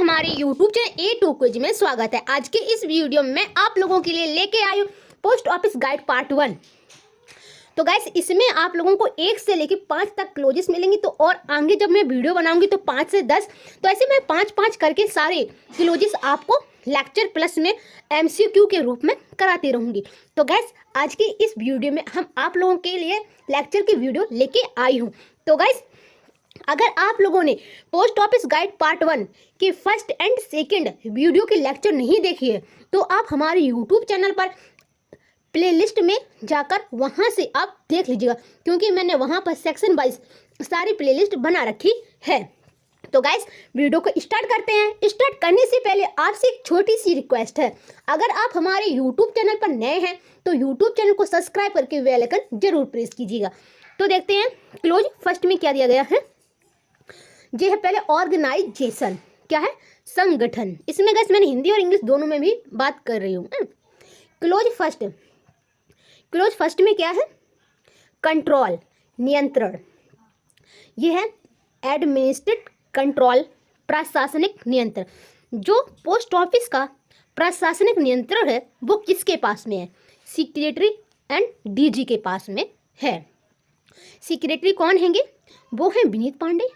हमारे YouTube channel A to quiz में स्वागत है। आज के इस वीडियो में मैं आप लोगों के लिए लेके आई हूँ पोस्ट ऑफिस गाइड पार्ट 1। तो गाइस इसमें आप लोगों को 1 से लेके 5 तक क्लोजेस मिलेंगी। तो और आगे जब मैं वीडियो बनाऊंगी तो 5 से 10, तो ऐसे मैं 5-5 करके सारे क्लोजेस आपको लेक्चर प्लस में MCQ के रूप में कराती रहूंगी। तो गाइस आज की इस वीडियो में हम आप लोगों के लिए लेक्चर की वीडियो लेके आई हूँ। तो गाइस अगर आप लोगों ने पोस्ट ऑफिस गाइड पार्ट 1 की फर्स्ट एंड सेकंड वीडियो की लेक्चर नहीं देखी है तो आप हमारे यूट्यूब चैनल पर प्लेलिस्ट में जाकर वहां से आप देख लीजिएगा, क्योंकि मैंने वहां पर सेक्शन वाइज सारी प्लेलिस्ट बना रखी है। तो गाइस वीडियो को स्टार्ट करते हैं। स्टार्ट करने से पहले आपसे एक छोटी सी रिक्वेस्ट है, अगर आप हमारे यूट्यूब चैनल पर नए हैं तो यूट्यूब चैनल को सब्सक्राइब करके बेल आइकन जरूर प्रेस कीजिएगा। तो देखते हैं क्लोज फर्स्ट में क्या दिया गया है। ये है पहले ऑर्गेनाइजेशन, क्या है संगठन। इसमें गाइस मैंने हिंदी और इंग्लिश दोनों में भी बात कर रही हूँ। क्लोज फर्स्ट में क्या है कंट्रोल, नियंत्रण। ये है एडमिनिस्ट्रेटिव कंट्रोल, प्रशासनिक नियंत्रण। जो पोस्ट ऑफिस का प्रशासनिक नियंत्रण है वो किसके पास में है? सेक्रेटरी एंड DG के पास में है। सेक्रेटरी कौन हैंगे? वो हैं विनीत पांडे।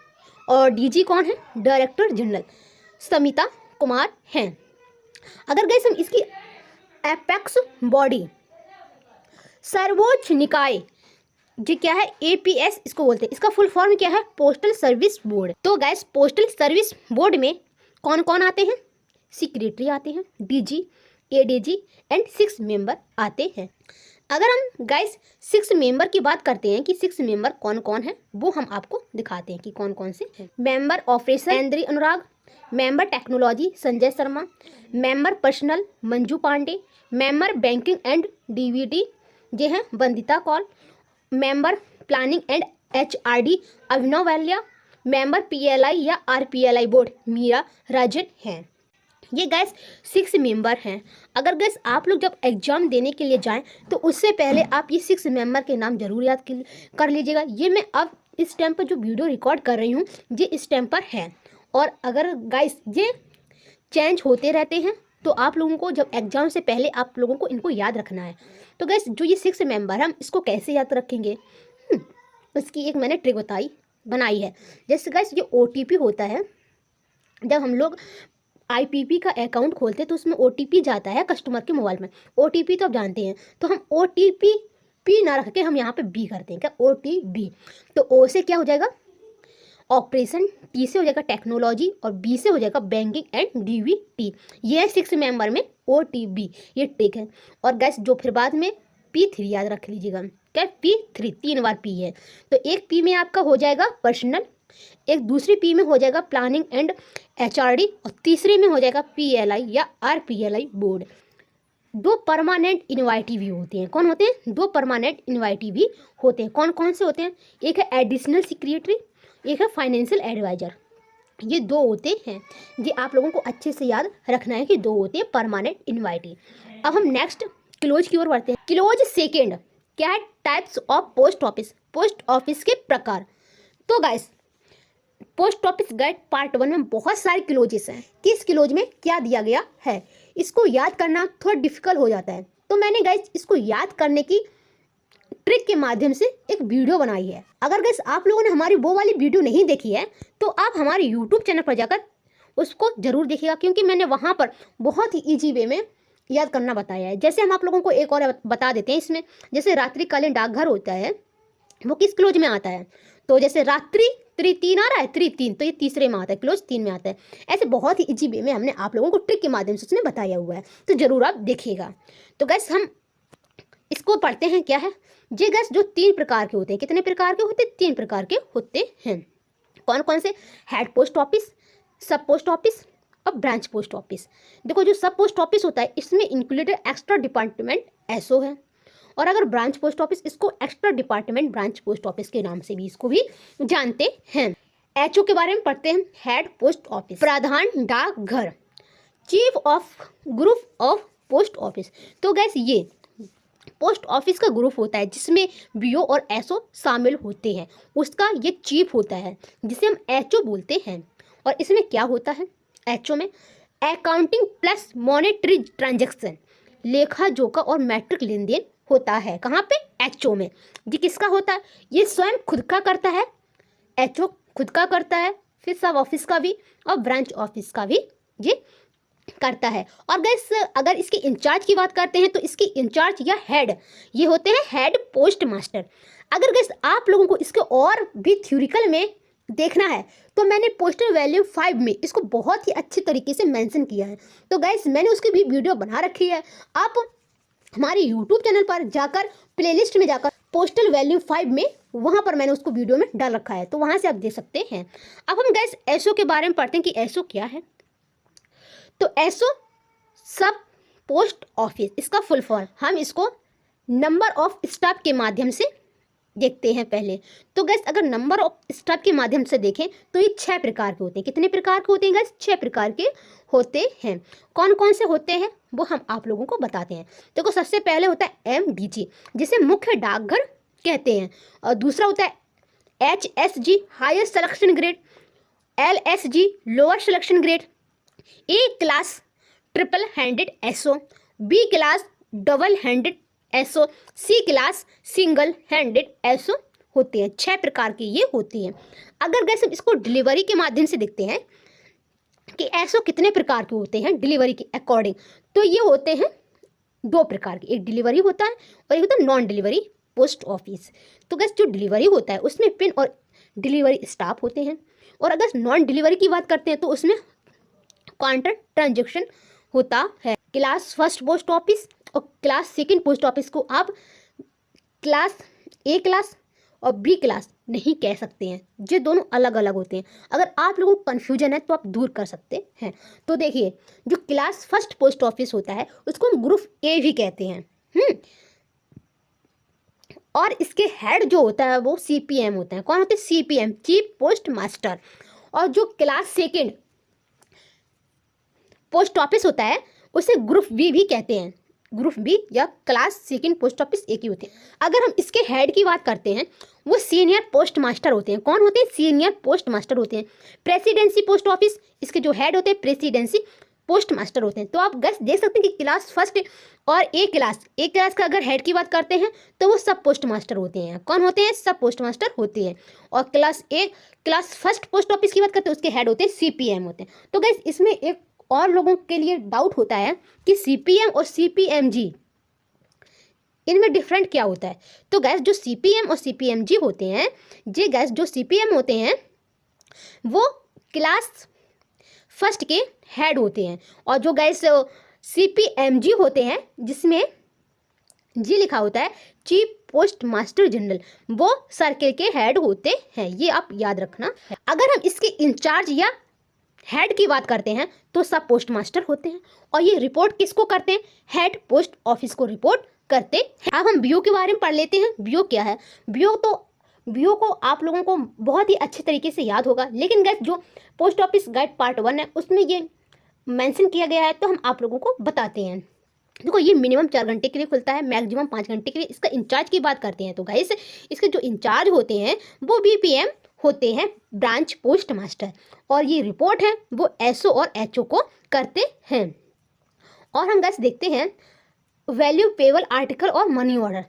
और DG कौन है? डायरेक्टर जनरल समिता कुमार हैं। अगर गैस हम इसकी एपेक्स बॉडी, सर्वोच्च निकाय, जी क्या है APS इसको बोलते हैं। इसका फुल फॉर्म क्या है? Postal service board. तो गैस पोस्टल सर्विस बोर्ड में कौन कौन आते हैं? सेक्रेटरी आते हैं, DG, ADG एंड 6 मेंबर आते हैं। अगर हम गाइस 6 मेंबर की बात करते हैं कि 6 मेंबर कौन कौन है, वो हम आपको दिखाते हैं कि कौन कौन से हैं। Member operation Indri Anurag, member technology Sanjay Sharma, member personnel Manju Pandey, member banking and DVD ये हैं Vandita Kaul, member planning and HRD Abhinav Walia, member PLI या RPLI बोर्ड मीरा राजन हैं। ये गैस 6 मेंबर हैं। अगर गैस आप लोग जब एग्जाम देने के लिए जाएं तो उससे पहले आप ये 6 मेंबर के नाम जरूर याद कर लीजिएगा। ये मैं अब इस टाइम पर जो वीडियो रिकॉर्ड कर रही हूँ ये इस टाइम पर है, और अगर गैस ये चेंज होते रहते हैं तो आप लोगों को जब एग्जाम से पहले आप लोगों को इनको याद रखना है। तो गैस जो ये 6 मेंबर हम इसको कैसे याद रखेंगे, इसकी एक मैंने ट्रिक बनाई है। जैसे गैस ये OTP होता है, जब हम लोग IPP का अकाउंट खोलते हैं तो उसमें OTP जाता है कस्टमर के मोबाइल में। OTP तो आप जानते हैं, तो हम OTP ना रख के हम यहाँ पे B करते हैं, क्या OTB। तो O से क्या हो जाएगा ऑपरेशन, T से हो जाएगा टेक्नोलॉजी और B से हो जाएगा बैंकिंग एंड DVT। ये है 6 मेंबर में OTB, ये ट्रिक है। और गैस जो फिर बाद में P3 याद रख लीजिएगा, क्या P3 3 बार P है। तो एक P में आपका हो जाएगा पर्सनल, एक दूसरी P में हो जाएगा प्लानिंग एंड HRD और तीसरे में हो जाएगा PLI या RPLI बोर्ड। 2 परमानेंट इनवाइटी भी होते हैं। कौन होते हैं? 2 परमानेंट इनवाइटी भी होते हैं। कौन कौन से होते हैं? एक है एडिशनल सेक्रेटरी, एक है फाइनेंशियल एडवाइजर। ये 2 होते हैं। ये आप लोगों को अच्छे से याद रखना है कि 2 होते हैं परमानेंट इनवाइटी। अब हम नेक्स्ट क्लोज की ओर बढ़ते हैं। क्लोज सेकेंड क्या है? Types of post office, post office के प्रकार। तो guys post office guide part 1 में बहुत सारे क्लोजेस हैं। किस क्लोज में क्या दिया गया है इसको याद करना थोड़ा डिफिकल्ट हो जाता है। तो मैंने गाइस इसको याद करने की ट्रिक के माध्यम से एक वीडियो बनाई है। अगर गाइस आप लोगों ने हमारी वो वाली वीडियो नहीं देखी है तो आप हमारे यूट्यूब चैनल पर जाकर उसको जरूर देखिएगा, क्योंकि मैंने वहाँ पर बहुत ही ईजी वे में याद करना बताया है। जैसे हम आप लोगों को एक और बता देते हैं इसमें, जैसे रात्रिकालीन डाकघर होता है वो किस क्लोज में आता है? तो जैसे रात्रि 3 आ रहा है, 3 तो ये तीसरे में आता है, क्लोज 3 में आता है। ऐसे बहुत ही इजी वे में हमने आप लोगों को ट्रिक के माध्यम से उसने बताया हुआ है, तो जरूर आप देखिएगा। तो गैस हम इसको पढ़ते हैं। क्या है ये गैस? जो 3 प्रकार के होते हैं। कितने प्रकार के होते हैं? 3 प्रकार के होते हैं। कौन कौन से? हेड पोस्ट ऑफिस, सब पोस्ट ऑफिस और ब्रांच पोस्ट ऑफिस। देखो जो सब पोस्ट ऑफिस होता है इसमें इंक्लूडेड एक्स्ट्रा डिपार्टमेंट SO है, और अगर ब्रांच पोस्ट ऑफिस इसको extra department branch post office के नाम से भी इसको भी जानते हैं। HO के बारे में पढ़ते हैं। हेड पोस्ट ऑफिस, प्रधान डाकघर, chief of group of post office. तो गैस ये पोस्ट ऑफिस का ग्रुप होता है जिसमें BO और SO शामिल होते हैं, उसका ये चीफ होता है जिसे हम HO बोलते हैं। और इसमें क्या होता है? एचओ में अकाउंटिंग प्लस मॉनेटरी ट्रांजैक्शन, लेखा जोखा और मैट्रिक लेन देन होता है। कहाँ पे? एचओ में। ये किसका होता है? ये स्वयं खुद का करता है, एचओ खुद का करता है, फिर सब ऑफिस का भी और ब्रांच ऑफिस का भी ये करता है। और गैस अगर इसके इंचार्ज की बात करते हैं तो इसकी इंचार्ज या हेड ये होते हैं हेड पोस्ट मास्टर। अगर गैस आप लोगों को इसके और भी थ्योरिकल में देखना है तो मैंने पोस्टर वैल्यू 5 में इसको बहुत ही अच्छे तरीके से मेंशन किया है। तो गैस मैंने उसकी भी वीडियो बना रखी है, आप हमारे यूट्यूब चैनल पर जाकर प्लेलिस्ट में जाकर पोस्टल वैल्यू 5 में वहाँ पर मैंने उसको वीडियो में डाल रखा है, तो वहाँ से आप देख सकते हैं। अब हम गैस एसओ के बारे में पढ़ते हैं कि एसओ क्या है। तो एसओ सब पोस्ट ऑफिस, इसका फुल फॉर्म हम इसको नंबर ऑफ स्टाफ के माध्यम से देखते हैं पहले। तो गैस अगर नंबर ऑफ स्टाफ के माध्यम से देखें तो ये 6 प्रकार के होते हैं। कितने प्रकार के होते हैं गैस? 6 प्रकार के होते हैं। कौन कौन से होते हैं वो हम आप लोगों को बताते हैं। देखो सबसे पहले होता है एमडीजी जिसे मुख्य डाकघर कहते हैं, और दूसरा होता है HSG higher selection grade, LSG lower selection grade, A class triple handed SO, B class double handed SO, C class single handed SO होते हैं। 6 प्रकार के ये होती हैं। अगर गैस हम इसको डिलीवरी के माध्यम से देखते हैं कि एसओ कितने प्रकार के होते हैं डिलीवरी के अकॉर्डिंग, तो ये होते हैं 2 प्रकार के, एक डिलीवरी होता है और एक होता है नॉन डिलीवरी पोस्ट ऑफिस। तो गैस जो डिलीवरी होता है उसमें पिन और डिलीवरी स्टाफ होते हैं, और अगर नॉन डिलीवरी की बात करते हैं तो उसमें काउंटर ट्रांजैक्शन होता है। क्लास फर्स्ट पोस्ट ऑफिस और क्लास सेकंड पोस्ट ऑफिस को आप क्लास ए क्लास और बी क्लास नहीं कह सकते हैं, ये दोनों अलग अलग होते हैं। अगर आप लोगों को कन्फ्यूजन है तो आप दूर कर सकते हैं। तो देखिए जो क्लास फर्स्ट पोस्ट ऑफिस होता है उसको हम ग्रुप ए भी कहते हैं। और इसके हेड जो होता है वो सीपीएम होता है। कौन होते हैं? CPM, chief post master. और जो क्लास सेकंड पोस्ट ऑफिस होता है उसे ग्रुप बी भी कहते हैं। ग्रुप बी या क्लास सेकंड पोस्ट ऑफिस एक ही होते हैं। अगर हम इसके हेड की बात करते हैं वो सीनियर पोस्ट मास्टर होते हैं। कौन होते हैं? सीनियर पोस्ट मास्टर होते हैं। प्रेसिडेंसी पोस्ट ऑफिस, इसके जो हेड होते हैं प्रेसिडेंसी पोस्ट मास्टर होते हैं। तो आप गैस देख सकते हैं कि क्लास फर्स्ट और ए क्लास का अगर हेड की बात करते हैं तो वो सब पोस्ट मास्टर होते हैं। कौन होते हैं? सब पोस्ट मास्टर होते हैं। और क्लास फर्स्ट पोस्ट ऑफिस की बात करते हैं उसके हेड होते हैं सीपीएम होते हैं। तो गैस इसमें एक और लोगों के लिए डाउट होता है कि सीपीएम और सीपीएमजी इनमें डिफरेंट क्या होता है। तो गैस जो सीपीएम और सीपीएमजी होते हैं, ये गैस जो सीपीएम होते हैं वो क्लास फर्स्ट के हेड होते हैं, और जो गैस सीपीएमजी होते हैं जिसमें जी लिखा होता है चीफ पोस्ट मास्टर जनरल, वो सर्किल के हेड होते हैं। ये आप याद रखना है। अगर हम इसके इंचार्ज या हेड की बात करते हैं तो सब पोस्ट मास्टर होते हैं, और ये रिपोर्ट किसको करते हैं? हेड पोस्ट ऑफिस को रिपोर्ट करते हैं। अब हम बीओ के बारे में पढ़ लेते हैं। बीओ क्या है? बीओ को आप लोगों को बहुत ही अच्छे तरीके से याद होगा, लेकिन गैस जो पोस्ट ऑफिस गाइड पार्ट 1 है उसमें ये मेंशन किया गया है, तो हम आप लोगों को बताते हैं। देखो ये मिनिमम 4 घंटे के लिए खुलता है, मैक्सिमम 5 घंटे के लिए। इसका इंचार्ज की बात करते हैं तो गाइस इसके जो इंचार्ज होते हैं वो बीपीएम होते हैं, ब्रांच पोस्ट मास्टर, और ये रिपोर्ट है वो एसओ और एचओ को करते हैं। और हम गैस देखते हैं वैल्यू पेबल आर्टिकल और मनी ऑर्डर,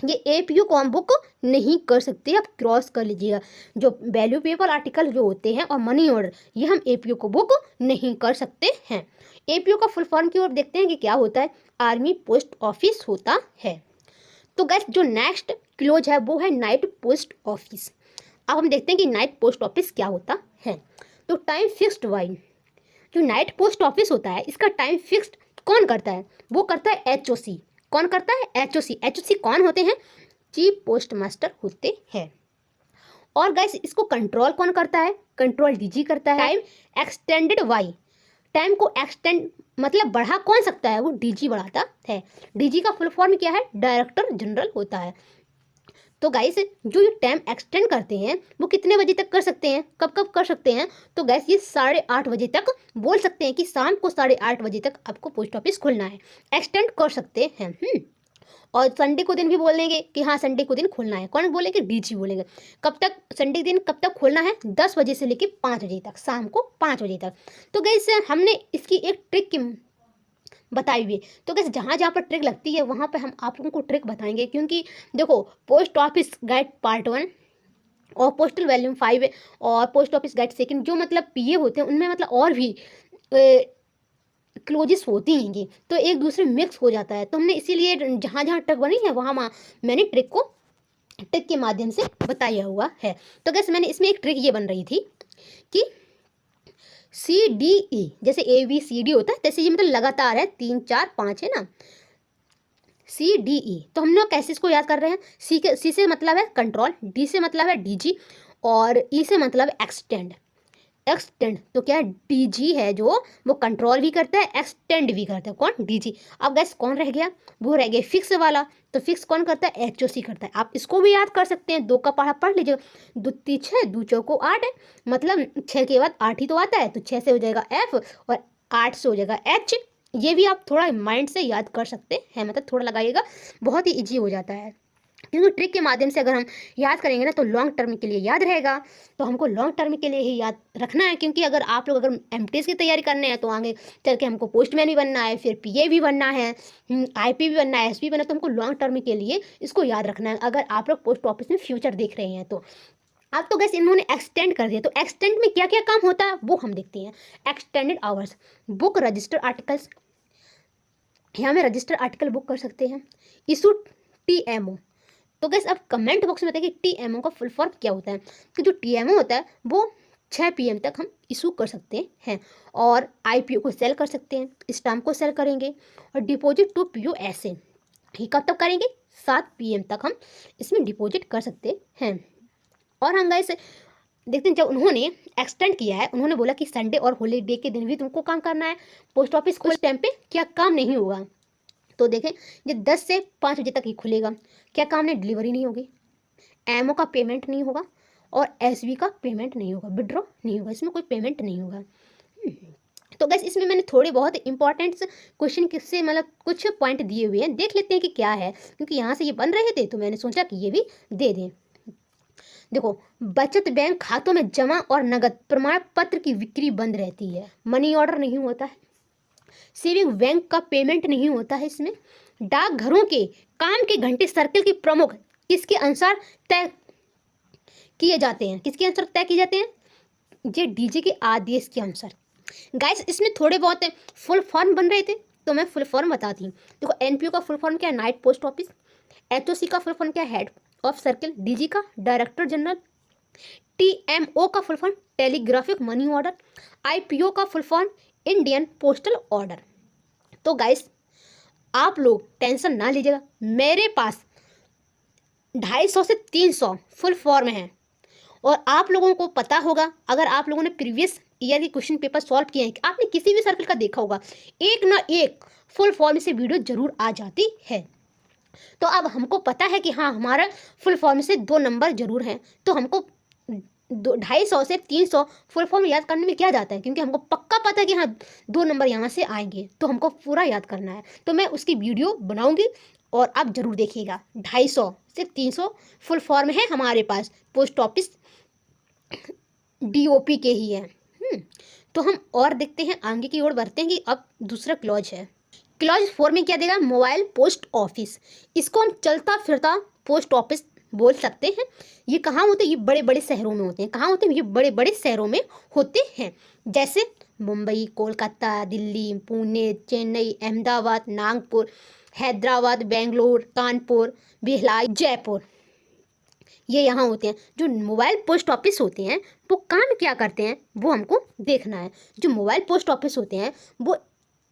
ये एपीयू को हम बुक नहीं कर सकते, आप क्रॉस कर लीजिएगा। जो वैल्यू पेबल आर्टिकल जो होते हैं और मनी ऑर्डर ये हम एपीयू को बुक नहीं कर सकते हैं। एपीयू का फुल फॉर्म की ओर देखते हैं कि क्या होता है? आर्मी पोस्ट ऑफिस होता है। तो गैस जो नेक्स्ट क्लोज है वो है नाइट पोस्ट ऑफिस। अब हम देखते हैं कि नाइट पोस्ट ऑफिस क्या होता है। तो टाइम फिक्स्ड वाइल, जो नाइट पोस्ट ऑफिस होता है इसका टाइम फिक्स्ड कौन करता है? वो करता है एचओसी। कौन करता है? एचओसी। एचओसी कौन होते हैं? चीफ पोस्ट मास्टर होते हैं। और गैस इसको कंट्रोल कौन करता है? कंट्रोल डीजी करता है। टाइम एक्सटेंडेड वाई, टाइम को एक्सटेंड मतलब बढ़ा कौन सकता है? वो डीजी बढ़ाता है। डीजी का फुल फॉर्म क्या है? डायरेक्टर जनरल होता है। तो गाइस जो ये टाइम एक्सटेंड करते हैं वो कितने बजे तक कर सकते हैं? कब कब कर सकते हैं? तो गैस ये 8:30 बजे तक बोल सकते हैं कि शाम को 8:30 बजे तक आपको पोस्ट ऑफिस खोलना है, एक्सटेंड कर सकते हैं। और संडे को दिन भी बोलेंगे कि हाँ संडे को दिन खोलना है। कौन बोलेंगे? डीजी बोलेंगे। कब तक संडे दिन कब तक खोलना है? 10 बजे से लेकर 5 बजे तक, शाम को 5 बजे तक। तो गाइस हमने इसकी एक ट्रिक की बताई हुई है। तो गाइस जहाँ जहाँ पर ट्रिक लगती है वहाँ पर हम आप लोगों को ट्रिक बताएंगे, क्योंकि देखो पोस्ट ऑफिस गाइड पार्ट 1 और पोस्टल वॉल्यूम 5 और पोस्ट ऑफिस गाइड सेकंड जो मतलब पीए होते हैं उनमें मतलब और भी क्लोजेस होती हैंगी, तो एक दूसरे मिक्स हो जाता है। तो हमने इसीलिए जहाँ जहाँ ट्रिक बनी है वहाँ मैंने ट्रिक के माध्यम से बताया हुआ है। तो गैस मैंने इसमें एक ट्रिक ये बन रही थी कि CDE जैसे ABCD होता है तैसे ये मतलब लगातार है, 3 4 5 है ना, CDE। तो हम लोग कैसे इसको याद कर रहे हैं? C से मतलब है कंट्रोल, D से मतलब है DG और E से मतलब है एक्सटेंड। तो क्या डीजी है जो वो कंट्रोल भी करता है, एक्सटेंड भी करता है। कौन? डीजी। अब गैस कौन रह गया? वो रह गया फिक्स वाला। तो फिक्स कौन करता है? एचओसी करता है। आप इसको भी याद कर सकते हैं, 2 का पढ़ा पढ़ लीजिएगा। 2 3 6 2 चौको 8 है, मतलब 6 के बाद 8 ही तो आता है, तो 6 से हो जाएगा F और 8 से हो जाएगा H। ये भी आप थोड़ा माइंड से याद कर सकते हैं, मतलब थोड़ा लगाइएगा, बहुत ही ईजी हो जाता है। क्योंकि ट्रिक के माध्यम से अगर हम याद करेंगे ना तो लॉन्ग टर्म के लिए याद रहेगा। तो हमको लॉन्ग टर्म के लिए ही याद रखना है, क्योंकि अगर आप लोग अगर एमटीएस की तैयारी करने हैं तो आगे चल के हमको पोस्टमैन भी बनना है, फिर पीए भी बनना है, आईपी भी बनना है, एसपी बनना है। तो हमको लॉन्ग टर्म के लिए इसको याद रखना है अगर आप लोग पोस्ट ऑफिस में फ्यूचर देख रहे हैं तो। अब तो गैस इन्होंने एक्सटेंड कर दिया, तो एक्सटेंड में क्या क्या काम होता है वो हम देखते हैं। Extended hours, book register articles, यहाँ में रजिस्टर आर्टिकल बुक कर सकते हैं। Issue TMO। तो गैस अब कमेंट बॉक्स में बताइए कि TMO का फुल फॉर्म क्या होता है। कि जो TMO होता है वो 6 PM तक हम इशू कर सकते हैं, और IPO को सेल कर सकते हैं, स्टाम्प को सेल करेंगे, और डिपॉजिट टू PO ऐसे ही कब तक करेंगे? 7 PM तक हम इसमें डिपॉजिट कर सकते हैं। और हम गैस देखते हैं जब उन्होंने एक्सटेंड किया है, उन्होंने बोला कि संडे और हॉलीडे के दिन भी तुमको काम करना है, पोस्ट ऑफिस को टाइम पे क्या काम नहीं होगा। तो देखें ये 10 से 5 बजे तक ही खुलेगा, क्या काम नहीं? डिलीवरी नहीं होगी, एमओ का पेमेंट नहीं होगा, और एसबी का पेमेंट नहीं होगा, विड्रॉ नहीं होगा, इसमें कोई पेमेंट नहीं होगा। तो गैस इसमें मैंने थोड़े बहुत इंपॉर्टेंट क्वेश्चन से मतलब कुछ पॉइंट दिए हुए हैं, देख लेते हैं कि क्या है, क्योंकि यहाँ से ये बन रहे थे तो मैंने सोचा कि ये भी दे दें। देखो, बचत बैंक खातों में जमा और नगद प्रमाण पत्र की बिक्री बंद रहती है, मनी ऑर्डर नहीं होता है, सेविंग बैंक का पेमेंट नहीं होता है इसमें, डाकघरों के काम के घंटे सर्कल के प्रमुख किसके अनुसार तय किए जाते हैं? किसके अनुसार तय किए जाते हैं? ये डीजी के आदेश के अनुसार। गाइस इसमें थोड़े बहुत फुल फॉर्म बन रहे थे तो मैं फुल फॉर्म बताती हूँ। देखो, एनपीओ का फुल फॉर्म क्या है? Night post office. एचओसी का फुल फॉर्म क्या है? Head of circle. डीजी का डायरेक्टर जनरल। टीएमओ का full form telegraphic money order. IPO का full form Indian postal order. तो गाइस आप लोग टेंशन ना लीजिएगा, मेरे पास 250 से 300 फुल फॉर्म है, और आप लोगों को पता होगा अगर आप लोगों ने प्रीवियस ईयर के क्वेश्चन पेपर सॉल्व किए हैं, आपने किसी भी सर्कल का देखा होगा, एक ना एक फुल फॉर्म से वीडियो जरूर आ जाती है। तो अब हमको पता है कि हाँ हमारा फुल फॉर्म से 2 नंबर जरूर हैं, तो हमको 250 से 300 फुल फॉर्म याद करने में क्या जाता है, क्योंकि हमको पक्का पता है कि हाँ 2 नंबर यहाँ से आएंगे, तो हमको पूरा याद करना है। तो मैं उसकी वीडियो बनाऊंगी और आप जरूर देखिएगा। 250 से 300 फुल फॉर्म है हमारे पास, पोस्ट ऑफिस DOP के ही है। तो हम और देखते हैं, आगे की ओर बढ़ते हैं कि अब दूसरा क्लॉज है। क्लॉज 4 में क्या देगा? Mobile post office. इसको हम चलता फिरता पोस्ट ऑफिस बोल सकते हैं। ये कहाँ होते हैं? ये बड़े बड़े शहरों में होते हैं। कहाँ होते हैं? ये बड़े बड़े शहरों में होते हैं, जैसे मुंबई, कोलकाता, दिल्ली, पुणे, चेन्नई, अहमदाबाद, नागपुर, हैदराबाद, बेंगलोर, कानपुर, भिलाई, जयपुर। ये यहाँ होते हैं। जो मोबाइल पोस्ट ऑफिस होते हैं वो काम क्या करते हैं वो हमको देखना है। जो मोबाइल पोस्ट ऑफिस होते हैं वो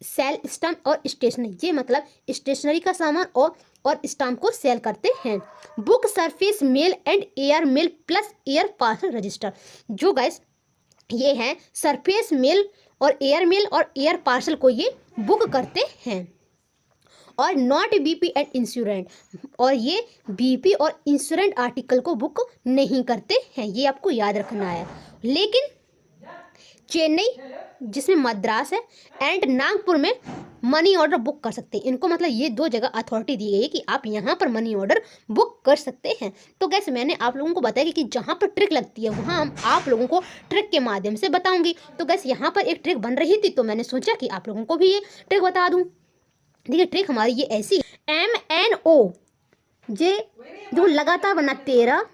सेल, स्टाम्प और स्टेशनरी, ये मतलब स्टेशनरी का सामान और स्टाम्प को सेल करते हैं। Book, surface mail and air mail plus air parcel register. जो गाइस ये है सरफेस मेल और एयर पार्सल को ये बुक करते हैं। और नॉट BP एंड इंश्योरेंट, और ये BP और इंश्योरेंट आर्टिकल को बुक नहीं करते हैं, ये आपको याद रखना है। लेकिन चेन्नई जिसमें मद्रास है एंड नागपुर में मनी ऑर्डर बुक कर सकते हैं। इनको मतलब ये 2 जगह अथॉरिटी दी गई है कि आप यहाँ पर मनी ऑर्डर बुक कर सकते हैं। तो गैस मैंने आप लोगों को बताया कि जहाँ पर ट्रिक लगती है वहाँ हम आप लोगों को ट्रिक के माध्यम से बताऊंगी। तो गैस यहाँ पर एक ट्रिक बन रही थी, तो मैंने सोचा कि आप लोगों को भी ये ट्रिक बता दूँ। देखिए ट्रिक हमारी ये ऐसी MNO जे जो लगातार बना 13,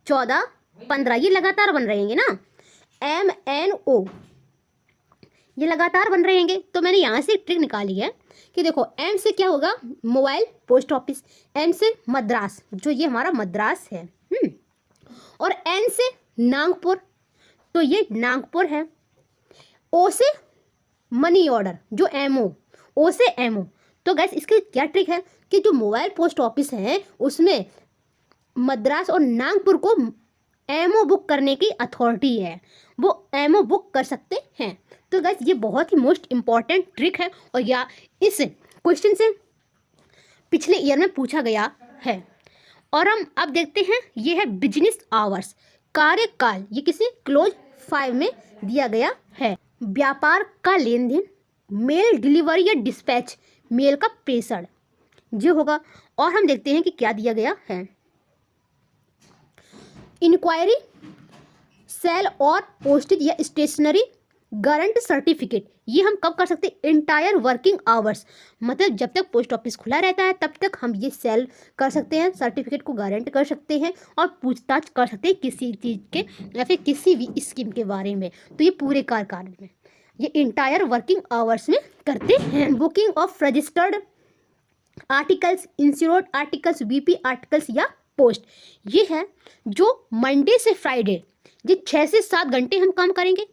14, 15 ये लगातार बन रहेंगे ना, MNO ये लगातार बन रहेंगे। तो मैंने यहाँ से एक ट्रिक निकाली है कि देखो M से क्या होगा, मोबाइल पोस्ट ऑफिस, N से मद्रास, जो ये हमारा मद्रास है, और N से नागपुर, तो ये नागपुर है। O से मनी ऑर्डर जो MO, O से MO। तो गैस इसकी क्या ट्रिक है कि जो मोबाइल पोस्ट ऑफिस है उसमें मद्रास और नागपुर को MO बुक करने की अथॉरिटी है, वो MO बुक कर सकते हैं। तो गैस ये बहुत ही मोस्ट इम्पॉर्टेंट ट्रिक है और या इस क्वेश्चन से पिछले ईयर में पूछा गया है। और हम अब देखते हैं, ये है बिजनेस आवर्स, कार्यकाल, ये किसी क्लोज 5 में दिया गया है। व्यापार का लेन देन, मेल डिलीवरी या डिस्पैच, मेल का प्रेषण जो होगा। और हम देखते हैं कि क्या दिया गया है, इंक्वायरी, सेल और पोस्टेज या स्टेशनरी, गारंट सर्टिफिकेट, ये हम कब कर सकते हैं, इंटायर वर्किंग आवर्स, मतलब जब तक पोस्ट ऑफिस खुला रहता है तब तक हम ये सेल कर सकते हैं, सर्टिफिकेट को गारंट कर सकते हैं और पूछताछ कर सकते हैं किसी चीज़ के या फिर किसी भी स्कीम के बारे में। तो ये पूरे कार्यकाल में ये इंटायर वर्किंग आवर्स में करते हैं। Booking of registered articles, insured articles, VP articles या पोस्ट, ये है जो मंडे से फ्राइडे ये 6 से 7 घंटे हम काम करेंगे।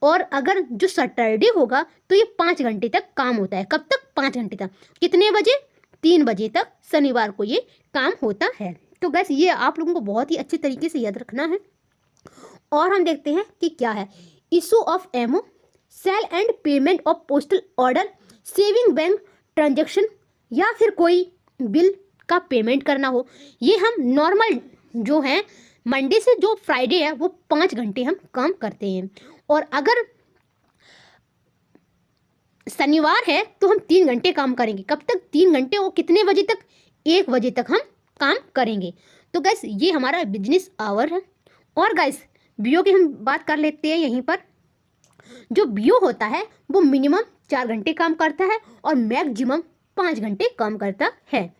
और अगर जो सैटरडे होगा तो ये 5 घंटे तक काम होता है। कब तक, 5 घंटे तक। कितने बजे, 3 बजे तक शनिवार को ये काम होता है। तो गैस ये आप लोगों को बहुत ही अच्छे तरीके से याद रखना है। और हम देखते हैं कि क्या है, issue of MO, sale and payment of postal order, saving bank transaction या फिर कोई बिल का पेमेंट करना हो। ये हम नॉर्मल जो है मंडे से जो फ्राइडे है वो 5 घंटे हम काम करते हैं। और अगर शनिवार है तो हम 3 घंटे काम करेंगे। कब तक, 3 घंटे, और कितने बजे तक, 1 बजे तक हम काम करेंगे। तो गैस ये हमारा बिजनेस आवर है। और गैस BO की हम बात कर लेते हैं। यहीं पर जो BO होता है वो मिनिमम 4 घंटे काम करता है और मैक्सिमम 5 घंटे काम करता है।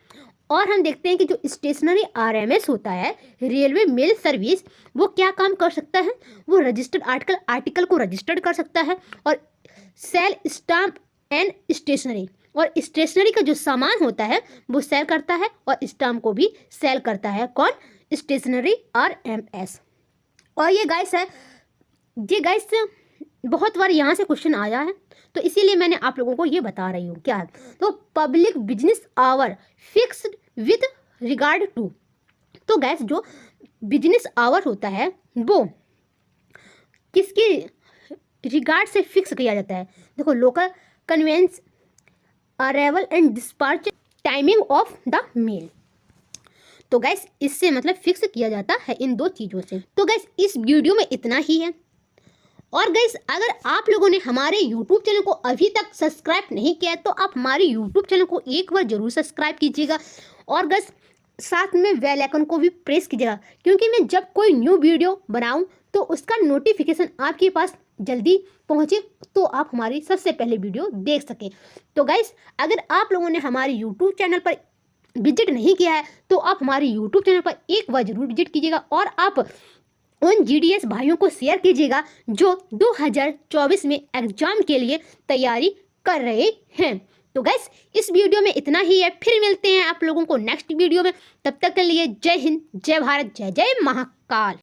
और हम देखते हैं कि जो स्टेशनरी RMS होता है, रेलवे मेल सर्विस, वो क्या काम कर सकता है, वो रजिस्टर्ड आर्टिकल को रजिस्टर्ड कर सकता है। और सेल स्टाम्प एंड स्टेशनरी, और स्टेशनरी का जो सामान होता है वो सेल करता है और स्टाम्प को भी सेल करता है। कौन, स्टेशनरी RMS। और ये गाइस है, ये गाइस बहुत बार यहाँ से क्वेश्चन आया है तो इसीलिए मैंने आप लोगों को ये बता रही हूँ। क्या है, तो public business hour fixed with regard to. तो गैस जो बिजनेस आवर होता है वो किसके रिगार्ड से फिक्स किया जाता है। देखो, local conveyance, arrival and dispatch, timing of the mail. तो गैस इससे मतलब फिक्स किया जाता है इन 2 चीज़ों से। तो गैस इस वीडियो में इतना ही है। और गाइस अगर आप लोगों ने हमारे YouTube चैनल को अभी तक सब्सक्राइब नहीं किया है तो आप हमारे YouTube चैनल को एक बार जरूर सब्सक्राइब कीजिएगा। और गाइस साथ में बेल आइकन को भी प्रेस कीजिएगा, क्योंकि मैं जब कोई न्यू वीडियो बनाऊं तो उसका नोटिफिकेशन आपके पास जल्दी पहुंचे, तो आप हमारी सबसे पहले वीडियो देख सकें। तो गाइस अगर आप लोगों ने हमारे YouTube चैनल पर विजिट नहीं किया है तो आप हमारे YouTube चैनल पर एक बार जरूर विजिट कीजिएगा और आप उन GDS भाइयों को शेयर कीजिएगा जो 2024 में एग्जाम के लिए तैयारी कर रहे हैं। तो गाइस इस वीडियो में इतना ही है, फिर मिलते हैं आप लोगों को नेक्स्ट वीडियो में। तब तक के लिए जय हिंद, जय भारत, जय जय महाकाल।